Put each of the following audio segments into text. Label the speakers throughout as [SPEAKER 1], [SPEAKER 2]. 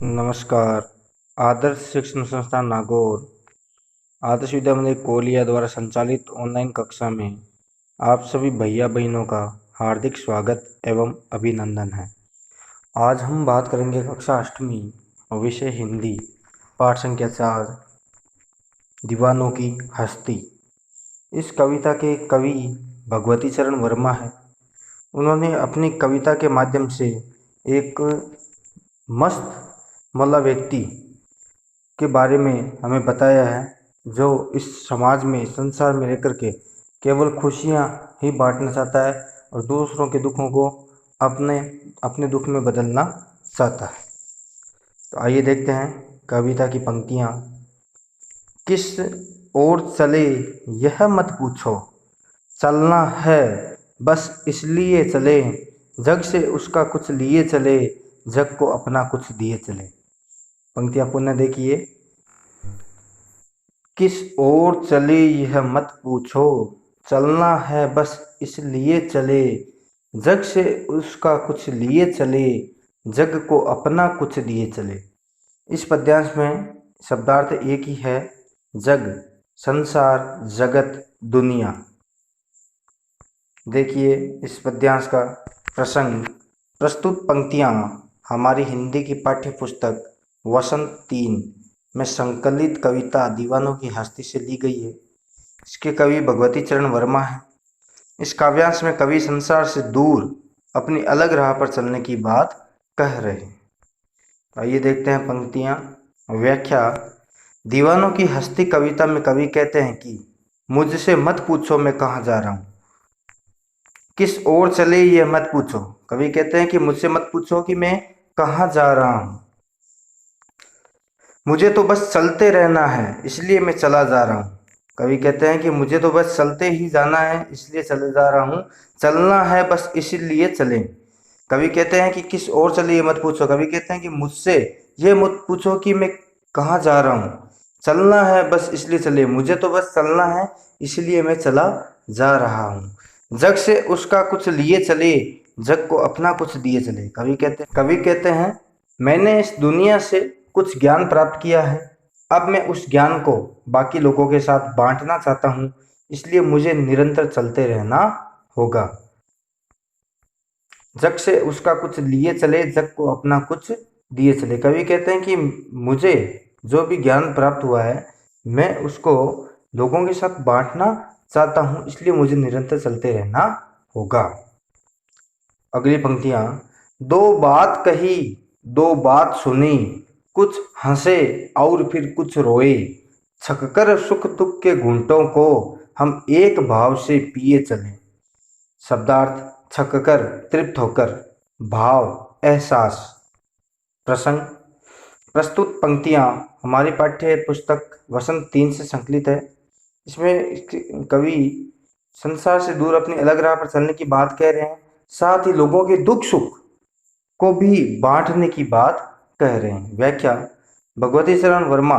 [SPEAKER 1] नमस्कार। आदर्श शिक्षण संस्थान नागौर आदर्श विद्या मंदिर कोलिया द्वारा संचालित ऑनलाइन कक्षा में आप सभी भैया बहनों का हार्दिक स्वागत एवं अभिनंदन है। आज हम बात करेंगे कक्षा अष्टमी और विषय हिंदी, पाठ संख्या 4, दीवानों की हस्ती। इस कविता के कवि भगवती चरण वर्मा है। उन्होंने अपनी कविता के माध्यम से एक मस्त मल्ला व्यक्ति के बारे में हमें बताया है, जो इस समाज में, संसार में रहकर के केवल खुशियाँ ही बांटना चाहता है और दूसरों के दुखों को अपने अपने दुख में बदलना चाहता है। तो आइए देखते हैं कविता की पंक्तियाँ। किस ओर चले यह मत पूछो, चलना है बस इसलिए चले, जग से उसका कुछ लिए चले, जग को अपना कुछ दिए चले। पंक्तियाँ पुनः देखिए। किस ओर चले यह मत पूछो, चलना है बस इसलिए चले, जग से उसका कुछ लिए चले, जग को अपना कुछ दिए चले। इस पद्यांश में शब्दार्थ एक ही है, जग, संसार, जगत, दुनिया। देखिए इस पद्यांश का प्रसंग। प्रस्तुत पंक्तियाँ हमारी हिंदी की पाठ्य पुस्तक वसंत 3 में संकलित कविता दीवानों की हस्ती से ली गई है। इसके कवि भगवती चरण वर्मा हैं। इस काव्यांश में कवि संसार से दूर अपनी अलग राह पर चलने की बात कह रहे हैं। आइए देखते हैं पंक्तियाँ। व्याख्या। दीवानों की हस्ती कविता में कवि कहते हैं कि मुझसे मत पूछो मैं कहाँ जा रहा हूँ। किस ओर चले ये मत पूछो, कवि कहते हैं कि मुझसे मत पूछो कि मैं कहाँ जा रहा हूँ। मुझे तो बस चलते रहना है इसलिए मैं चला जा रहा हूँ। कवि कहते हैं कि मुझे तो बस चलते ही जाना है इसलिए चले जा रहा हूँ। चलना है बस इसीलिए चलें। कवि कहते हैं कि किस ओर चले ये मत पूछो, कवि कहते हैं कि मुझसे ये मत पूछो कि मैं कहाँ जा रहा हूँ। चलना है बस इसलिए चले, मुझे तो बस चलना है इसलिए मैं चला जा रहा हूँ। जग से उसका कुछ लिए चले, जग को अपना कुछ दिए चले। कवि कहते हैं मैंने इस दुनिया से कुछ ज्ञान प्राप्त किया है, अब मैं उस ज्ञान को बाकी लोगों के साथ बांटना चाहता हूँ, इसलिए मुझे निरंतर चलते रहना होगा। जग से उसका कुछ लिए चले, जग को अपना कुछ दिए चले। कवि कहते हैं कि मुझे जो भी ज्ञान प्राप्त हुआ है मैं उसको लोगों के साथ बांटना चाहता हूँ, इसलिए मुझे निरंतर चलते रहना होगा। अगली पंक्तियाँ। दो बात कही दो बात सुनी, कुछ हंसे और फिर कुछ रोए, छककर सुख दुख के घूंटों को हम एक भाव से पिए चले। शब्दार्थ। छककर तृप्त होकर, भाव एहसास। प्रसंग। प्रस्तुत पंक्तियाँ हमारी पाठ्य पुस्तक वसंत 3 से संकलित है। इसमें कवि संसार से दूर अपनी अलग राह पर चलने की बात कह रहे हैं, साथ ही लोगों के दुख सुख को भी बांटने की बात कह रहे हैं। व्याख्या। भगवती चरण वर्मा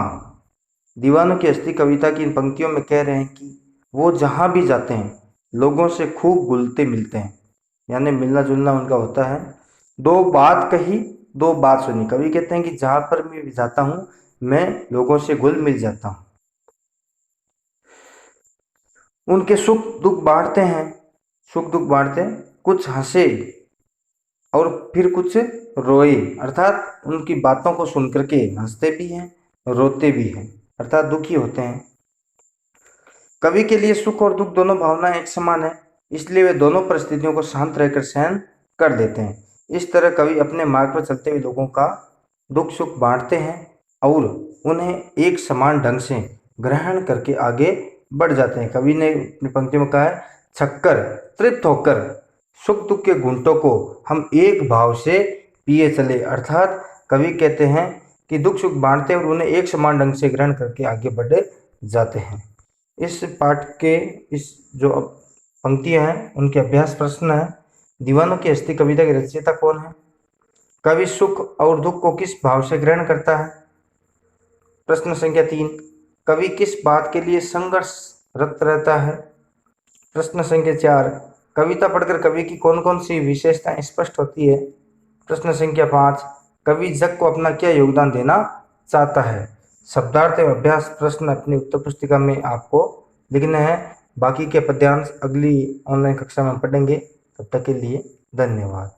[SPEAKER 1] दीवानों की हस्ती कविता की इन पंक्तियों में कह रहे हैं कि वो जहाँ भी जाते हैं लोगों से खूब घुलते मिलते हैं, यानी मिलना जुलना उनका होता है। दो बात कही दो बात सुनी, कवि कहते हैं कि जहाँ पर मैं भी जाता हूँ मैं लोगों से घुल मिल जाता हूँ। उनके सुख दुख बांटते हैं, सुख दुख बांटते हैं, कुछ हंसे और फिर कुछ रोए, अर्थात उनकी बातों को सुन करके हंसते भी हैं रोते भी हैं, अर्थात दुखी होते हैं। कवि के लिए सुख और दुख दोनों भावनाएं एक समान है, इसलिए वे दोनों परिस्थितियों को शांत रहकर सहन कर देते हैं। इस तरह कवि अपने मार्ग पर चलते हुए लोगों का दुख सुख बांटते हैं और उन्हें एक समान ढंग से ग्रहण करके आगे बढ़ जाते हैं। कवि ने अपनी पंक्ति में कहा है, छक्कर तृप्त होकर सुख दुख के घूंटों को हम एक भाव से पिए चले, अर्थात कवि कहते हैं कि दुख सुख बांटते हैं और उन्हें एक समान ढंग से ग्रहण करके आगे बढ़ जाते हैं। इस पाठ के इस जो पंक्तियां हैं उनके अभ्यास प्रश्न है। दीवानों की हस्ती कविता के रचयिता कौन है? कवि सुख और दुख को किस भाव से ग्रहण करता है? प्रश्न संख्या 3। कवि किस बात के लिए संघर्षरत रहता है? प्रश्न संख्या 4। कविता पढ़कर कवि की कौन कौन सी विशेषताएं स्पष्ट होती है? प्रश्न संख्या 5। कवि जग को अपना क्या योगदान देना चाहता है। शब्दार्थ एवं अभ्यास प्रश्न अपनी उत्तर पुस्तिका में आपको लिखने हैं। बाकी के पद्यांश अगली ऑनलाइन कक्षा में पढ़ेंगे। तब तक के लिए धन्यवाद।